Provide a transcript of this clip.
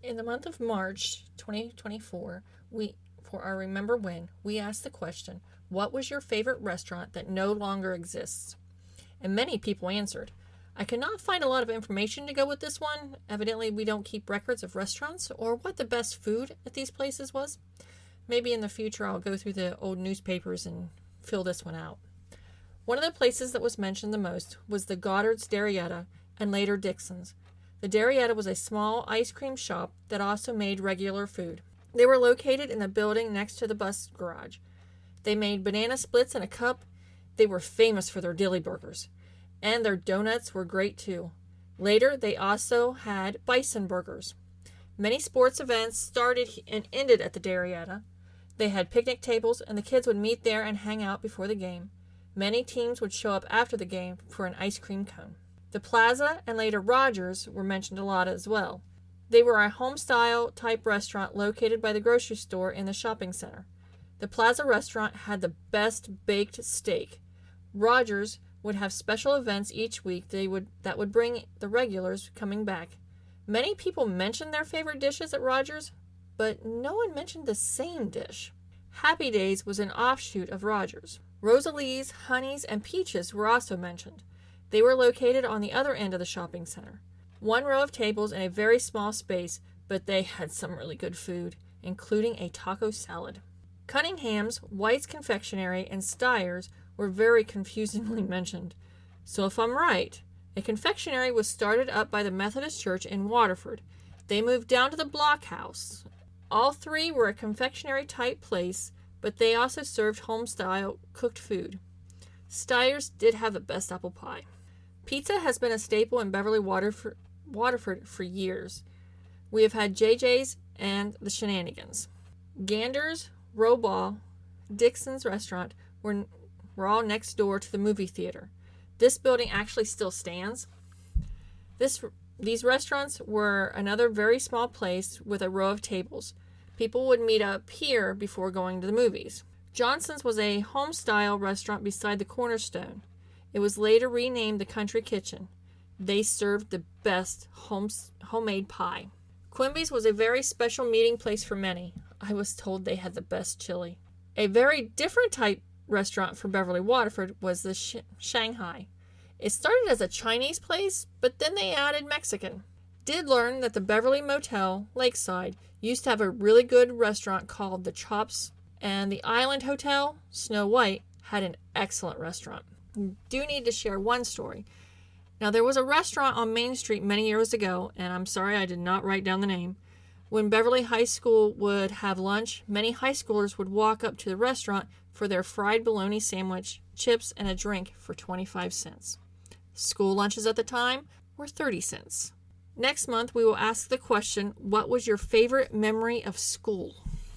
In the month of March 2024, for our Remember When, we asked the question, what was your favorite restaurant that no longer exists? And many people answered. I could not find a lot of information to go with this one. Evidently, we don't keep records of restaurants or what the best food at these places was. Maybe in the future I'll go through the old newspapers and fill this one out. One of the places that was mentioned the most was the Goddard's Darietta and later Dixon's. The Darietta was a small ice cream shop that also made regular food. They were located in the building next to the bus garage. They made banana splits in a cup. They were famous for their dilly burgers. And their donuts were great too. Later, they also had bison burgers. Many sports events started and ended at the Darietta. They had picnic tables, and the kids would meet there and hang out before the game. Many teams would show up after the game for an ice cream cone. The Plaza and later Rogers were mentioned a lot as well. They were a home-style type restaurant located by the grocery store in the shopping center. The Plaza restaurant had the best baked steak. Rogers would have special events each week that would bring the regulars coming back. Many people mentioned their favorite dishes at Rogers, but no one mentioned the same dish. Happy Days was an offshoot of Rogers. Rosalie's, Honey's, and Peaches were also mentioned. They were located on the other end of the shopping center. One row of tables in a very small space, but they had some really good food, including a taco salad. Cunningham's, White's Confectionery, and Steyer's were very confusingly mentioned. So if I'm right, a confectionery was started up by the Methodist Church in Waterford. They moved down to the Blockhouse. All three were a confectionery-type place, but they also served home-style cooked food. Steyer's did have the best apple pie. Pizza has been a staple in Beverly Waterford for years. We have had JJ's and the Shenanigans. Gander's, Robaugh, Dixon's restaurant were all next door to the movie theater. This building actually still stands. These restaurants were another very small place with a row of tables. People would meet up here before going to the movies. Johnson's was a home-style restaurant beside the Cornerstone. It was later renamed the Country Kitchen. They served the best homemade pie. Quimby's was a very special meeting place for many. I was told they had the best chili. A very different type restaurant for Beverly Waterford was the Shanghai. It started as a Chinese place, but then they added Mexican. Did learn that the Beverly Motel, Lakeside, used to have a really good restaurant called the Chops, and the Island Hotel, Snow White, had an excellent restaurant. Do need to share one story. Now, there was a restaurant on Main Street many years ago, and I'm sorry I did not write down the name. When Beverly High School would have lunch, many high schoolers would walk up to the restaurant for their fried bologna sandwich, chips, and a drink for 25 cents. School lunches at the time were 30 cents. Next month, we will ask the question, what was your favorite memory of school?